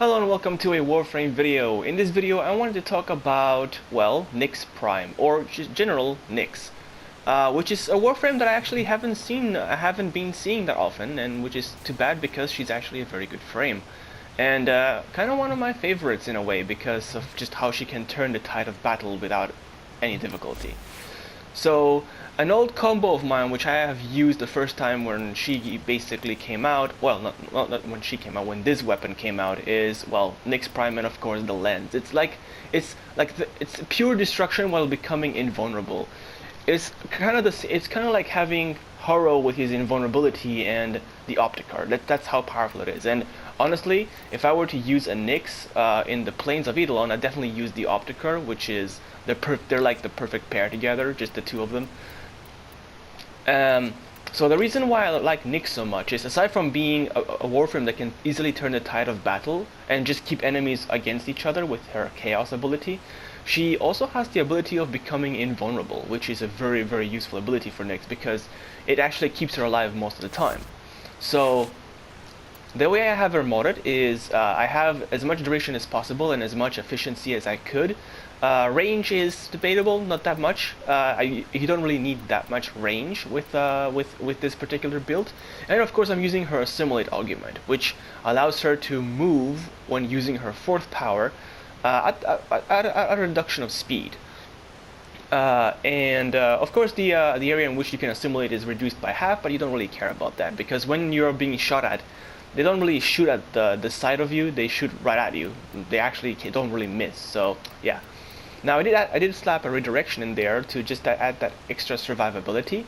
Hello and welcome to a Warframe video. In this video I wanted to talk about, well, Nyx Prime, or just general Nyx, which is a Warframe that I actually haven't been seeing that often, and which is too bad because she's actually a very good frame. And kind of one of my favorites in a way because of just how she can turn the tide of battle without any difficulty. So, an old combo of mine, which I have used the first time when she basically came out, well, not when she came out, when this weapon came out, is, well, Nyx Prime and of course the lens. It's pure destruction while becoming invulnerable. It's kind of like having Horo with his invulnerability and the Opticar. That's how powerful it is. And honestly, if I were to use a Nyx in the Plains of Eidolon, I'd definitely use the Opticar, which is they're like the perfect pair together, just the two of them. So the reason why I like Nyx so much is, aside from being a Warframe that can easily turn the tide of battle and just keep enemies against each other with her Chaos ability, she also has the ability of becoming invulnerable, which is a very, very useful ability for Nyx because it actually keeps her alive most of the time. So the way I have her modded is I have as much duration as possible and as much efficiency as I could. Range is debatable, not that much. You don't really need that much range with this particular build. And of course I'm using her assimilate argument, which allows her to move when using her fourth power at a reduction of speed. Of course the area in which you can assimilate is reduced by half, but you don't really care about that because when you're being shot at, they don't really shoot at the side of you, they shoot right at you. They actually don't really miss, so yeah. Now I did slap a redirection in there to just add that extra survivability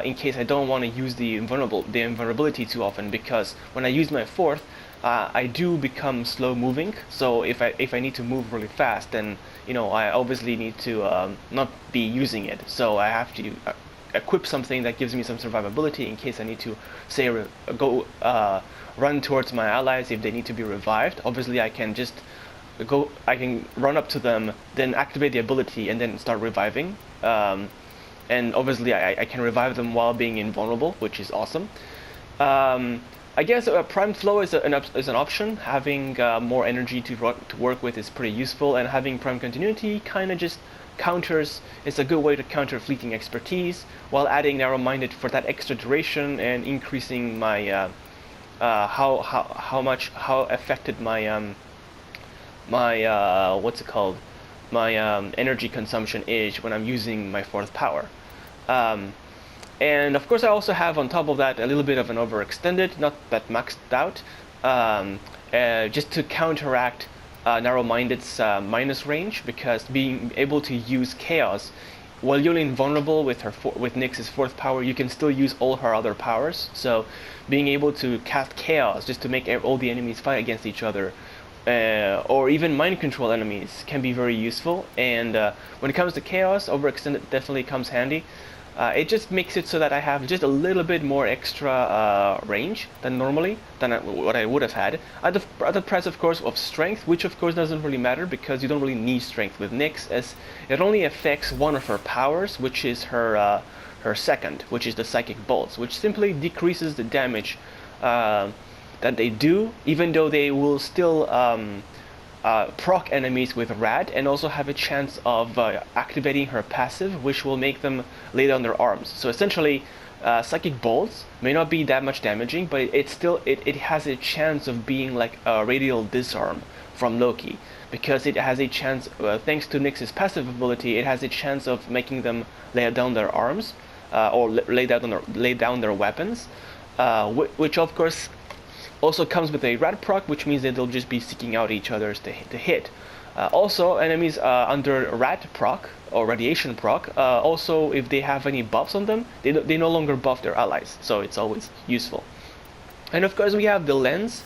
in case I don't want to use the invulnerability too often, because when I use my fourth, I do become slow moving. So if I need to move really fast, then I obviously need to not be using it. So I have to equip something that gives me some survivability in case I need to, say, run towards my allies if they need to be revived. Obviously I can just I can run up to them, then activate the ability, and then start reviving. And obviously I can revive them while being invulnerable, which is awesome. I guess Prime Flow is an option. Having more energy to work with is pretty useful, and having Prime Continuity kind of just it's a good way to counter fleeting expertise while adding narrow-minded for that extra duration and increasing my how affected my energy consumption is when I'm using my fourth power. And of course I also have on top of that a little bit of an overextended, not that maxed out, just to counteract narrow-minded's minus range, because being able to use Chaos while you're invulnerable with Nyx's fourth power, you can still use all her other powers. So being able to cast Chaos just to make all the enemies fight against each other, or even mind control enemies, can be very useful. And when it comes to Chaos, overextended definitely comes handy. It just makes it so that I have just a little bit more extra range than what I would have had at the price, of course, of strength, which of course doesn't really matter because you don't really need strength with Nyx, as it only affects one of her powers, which is her second, which is the Psychic Bolts, which simply decreases the damage that they do, even though they will still proc enemies with Rad, and also have a chance of activating her passive, which will make them lay down their arms. So essentially, Psychic Bolts may not be that much damaging, but it has a chance of being like a radial disarm from Loki, because it has a chance, thanks to Nyx's passive ability, it has a chance of making them lay down their arms, or lay down their weapons, which of course also comes with a Rad proc, which means that they'll just be seeking out each other to hit. Also, enemies under Rad proc or Radiation proc, also if they have any buffs on them, they no longer buff their allies, so it's always useful. And of course we have the lens.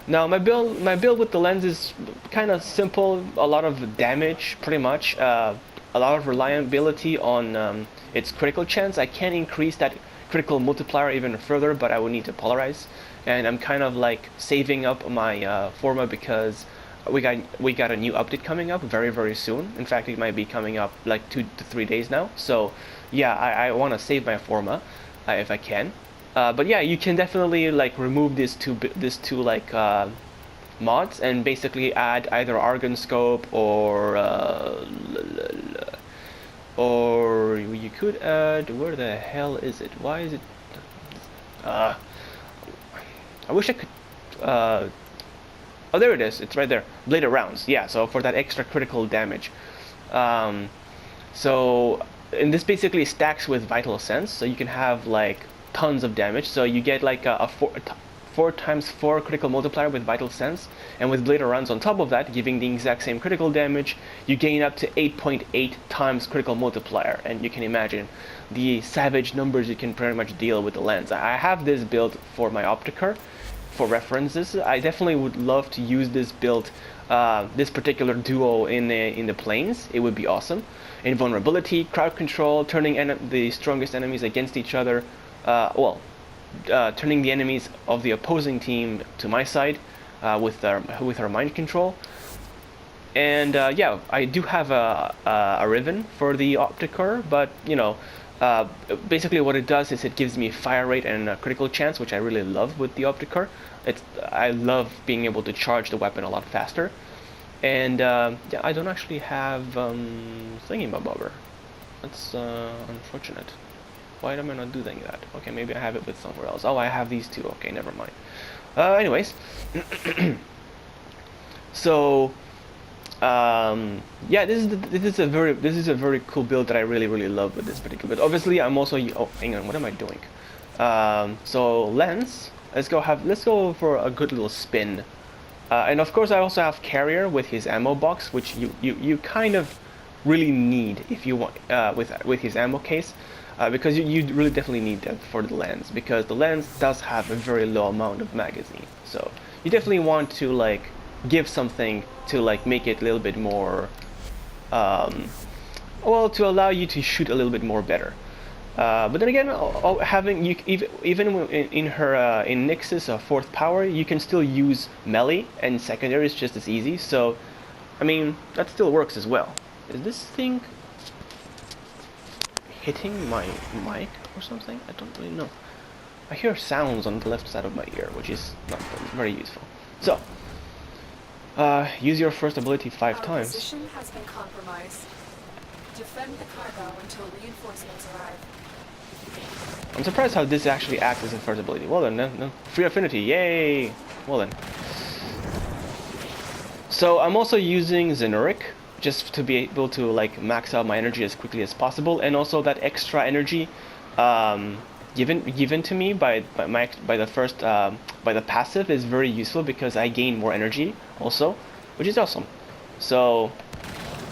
Now my build with the lens is kind of simple, a lot of damage pretty much, a lot of reliability on its critical chance. I can increase that critical multiplier even further, but I would need to polarize. And I'm kind of like saving up my forma because we got a new update coming up very, very soon. In fact, it might be coming up like 2 to 3 days now. So yeah, I want to save my forma if I can. But yeah, you can definitely like remove these two like mods and basically add either argon scope or you could add, where the hell is it? Why is it? I wish I could. Oh, there it is. It's right there. Blade of rounds. Yeah. So for that extra critical damage. And this basically stacks with vital sense, so you can have like tons of damage. So you get like a 4 times 4 critical multiplier with vital sense, and with blade of rounds on top of that, giving the exact same critical damage, you gain up to 8.8 times critical multiplier. And you can imagine the savage numbers you can pretty much deal with the lens. I have this build for my Optiker for references. I definitely would love to use this build, this particular duo in the planes. It would be awesome. Invulnerability, crowd control, turning the strongest enemies against each other. Turning the enemies of the opposing team to my side with our mind control. And yeah, I do have a ribbon for the Optiker, but you know, basically what it does is it gives me fire rate and a critical chance, which I really love with the Optiker. I love being able to charge the weapon a lot faster. And yeah, I don't actually have thingy-mabobber. That's unfortunate. Why am I not doing that? Okay, maybe I have it with somewhere else. Oh, I have these two. Okay, never mind. Anyways, so yeah, this is a very cool build that I really love with this particular build. Obviously, I'm also hang on, what am I doing? So lens. Let's go for a good little spin. And of course, I also have Carrier with his ammo box, which you kind of really need if you want with his ammo case, because you really definitely need that for the lens, because the lens does have a very low amount of magazine. So you definitely want to like give something to like make it a little bit more, well, to allow you to shoot a little bit more better. But then again, having even in Nyx's 4th power, you can still use melee and secondary is just as easy. So, I mean, that still works as well. Is this thing hitting my mic or something? I don't really know. I hear sounds on the left side of my ear, which is not very useful. So, use your first ability 5 times. Our position has been compromised. Defend the cargo until reinforcements arrive. I'm surprised how this actually acts as a first ability. Well then, no. Free affinity, yay! Well then. So I'm also using Zenuric, just to be able to like max out my energy as quickly as possible, and also that extra energy given to me by the passive is very useful because I gain more energy also, which is awesome. So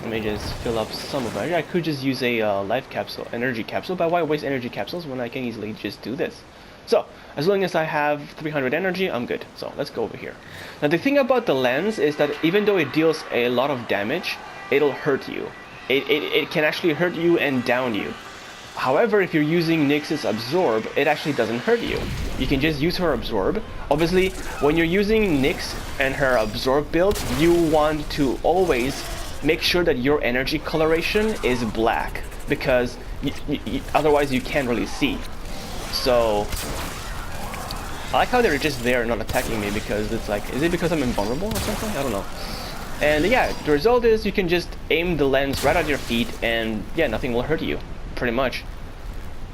let me just fill up some of it. I could just use a life capsule, energy capsule, but why waste energy capsules when I can easily just do this? So, as long as I have 300 energy, I'm good. So, let's go over here. Now, the thing about the lens is that even though it deals a lot of damage, it'll hurt you. It can actually hurt you and down you. However, if you're using Nyx's Absorb, it actually doesn't hurt you. You can just use her Absorb. Obviously, when you're using Nyx and her Absorb build, you want to always make sure that your energy coloration is black, because otherwise you can't really see. So I like how they're just there not attacking me, because it's like, is it because I'm invulnerable or something? I don't know. And yeah, the result is you can just aim the lens right at your feet and yeah, nothing will hurt you, pretty much.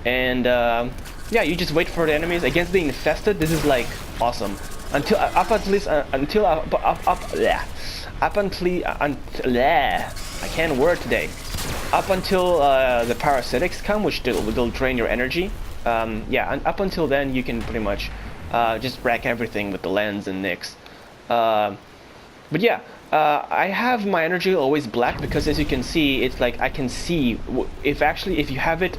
And yeah, you just wait for the enemies. Against the infested, this is like awesome. Until I can't word today. Up until the parasitics come, which will drain your energy. Yeah, and up until then, you can pretty much just wreck everything with the lens and Nyx. But yeah, I have my energy always black because, as you can see, it's like I can see if you have it.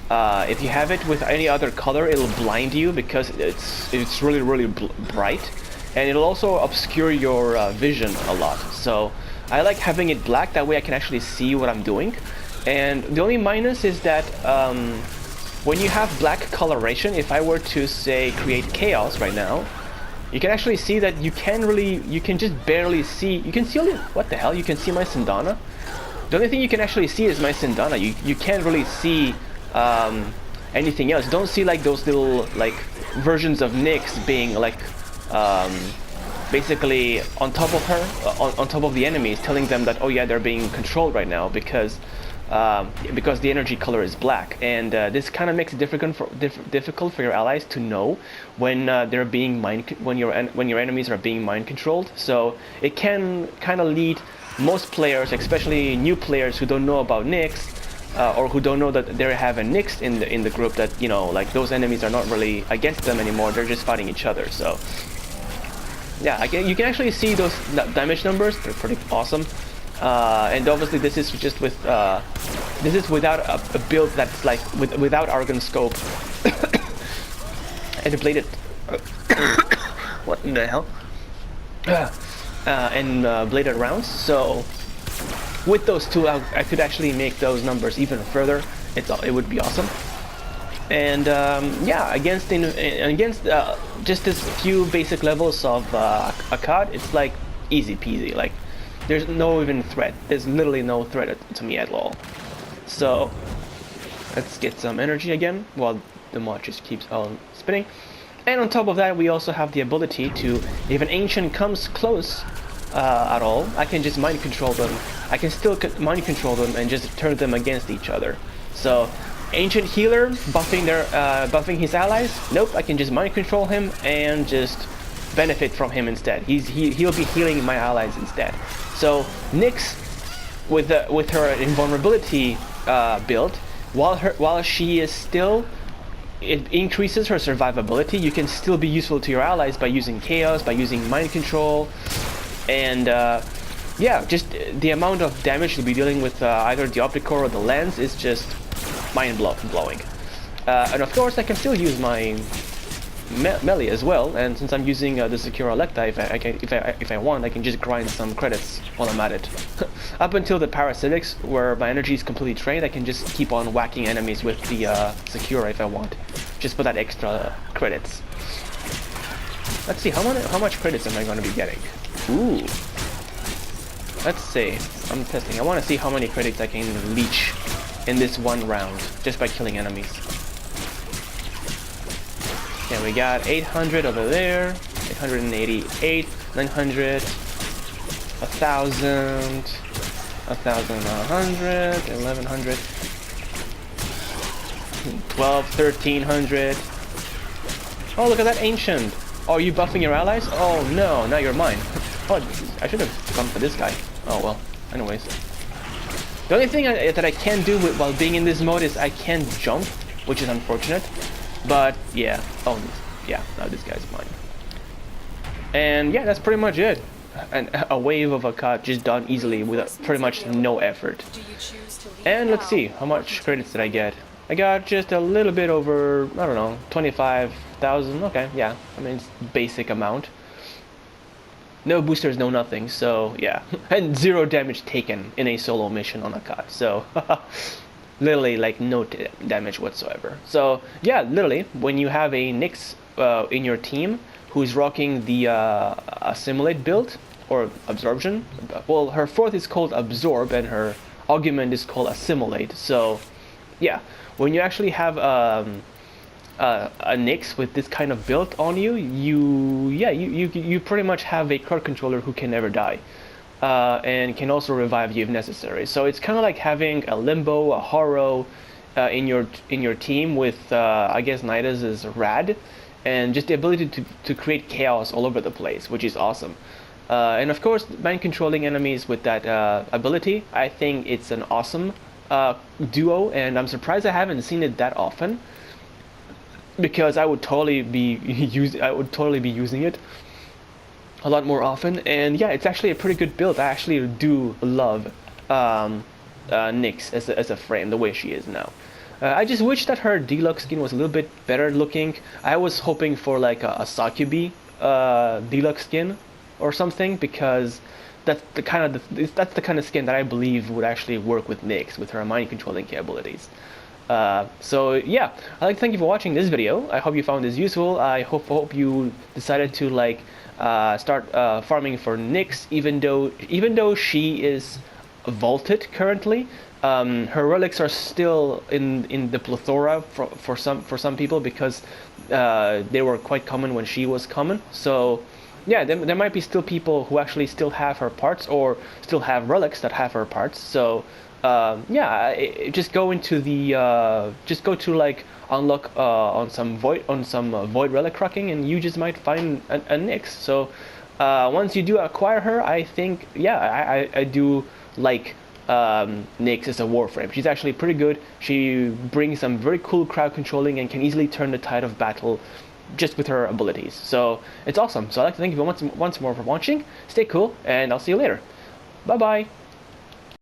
If you have it with any other color, it'll blind you because it's really bright. And it'll also obscure your vision a lot. So I like having it black, that way I can actually see what I'm doing. And the only minus is that when you have black coloration, if I were to say create chaos right now, you can actually see that you can just barely see, you can see only, what the hell, you can see my Sindana? The only thing you can actually see is my Sindana. You can't really see anything else. You don't see like those little like versions of Nyx being like basically on top of her, on top of the enemies, telling them that, oh yeah, they're being controlled right now because the energy color is black, and this kind of makes it difficult for your allies to know when they're being when your enemies are being mind controlled. So it can kind of lead most players, especially new players who don't know about Nyx, or who don't know that they have a Nyx in the group, that, you know, like, those enemies are not really against them anymore, they're just fighting each other. So yeah, you can actually see those damage numbers. They're pretty awesome. And obviously this is just with this is without a build that's like without Argon Scope and bladed what in the hell and bladed rounds. So with those two, I could actually make those numbers even further. It would be awesome. And yeah, against just this few basic levels of Akkad, it's like easy peasy. Like, there's no even threat. There's literally no threat to me at all. So let's get some energy again while the mod just keeps on spinning. And on top of that, we also have the ability to, if an ancient comes close at all, I can just mind control them. I can still mind control them and just turn them against each other. So ancient healer buffing his allies, nope, I can just mind control him and just benefit from him instead. He'll be healing my allies instead. So Nyx, with her invulnerability build, while she is still, it increases her survivability. You can still be useful to your allies by using chaos, by using mind control, and yeah, just the amount of damage you'll be dealing with either the optic core or the lens is just mind-blowing. And of course, I can still use my melee as well, and since I'm using the secure Electa, if I want, I can just grind some credits while I'm at it. Up until the parasitics, where my energy is completely drained, I can just keep on whacking enemies with the secure if I want, just for that extra credits. Let's see, how much credits am I going to be getting? Ooh. Let's see. I'm testing. I want to see how many credits I can leech in this one round, just by killing enemies. Yeah, we got 800 over there, 888, 900, 1,000, 1,100, 1,100, 12, 1,300. Oh, look at that ancient. Oh, are you buffing your allies? Oh no, now you're mine. Oh, I should have gone for this guy. Oh well, anyways. The only thing that I can do while being in this mode is I can jump, which is unfortunate. But yeah, oh yeah, now this guy's mine. And yeah, that's pretty much it. And a wave of a cut just done easily with pretty much no effort. And let's see, how much credits did I get? I got just a little bit over, I don't know, 25,000. Okay, yeah, I mean, it's basic amount. No boosters, no nothing, so yeah. And 0 damage taken in a solo mission on a cut, so literally like no damage whatsoever. So yeah, literally, when you have a Nyx in your team who's rocking the assimilate build, or absorption, well, her fourth is called absorb and her augment is called assimilate. So yeah, when you actually have a Nyx with this kind of build on you, you pretty much have a card controller who can never die, and can also revive you if necessary. So it's kind of like having a Limbo, a Horror in your team with I guess Nidus is rad, and just the ability to create chaos all over the place, which is awesome. And of course, mind controlling enemies with that ability, I think it's an awesome duo, and I'm surprised I haven't seen it that often, because I would totally be using it a lot more often. And yeah, it's actually a pretty good build. I actually do love Nyx as a frame, the way she is now. I just wish that her deluxe skin was a little bit better looking. I was hoping for like a Sakubi deluxe skin or something, because that's the kind of skin that I believe would actually work with Nyx, with her mind controlling capabilities. So yeah, I'd like to thank you for watching this video. I hope you found this useful. I hope you decided to like start farming for Nyx, even though she is vaulted currently. Her relics are still in the plethora for some people, because they were quite common when she was common. So yeah, there might be still people who actually still have her parts or still have relics that have her parts. So yeah, just go into the just go to like unlock on some void relic cracking, and you just might find a Nyx. So once you do acquire her, I think yeah, I do like Nyx as a Warframe. She's actually pretty good. She brings some very cool crowd controlling and can easily turn the tide of battle just with her abilities. So it's awesome. So I'd like to thank you once more for watching. Stay cool, and I'll see you later. Bye bye.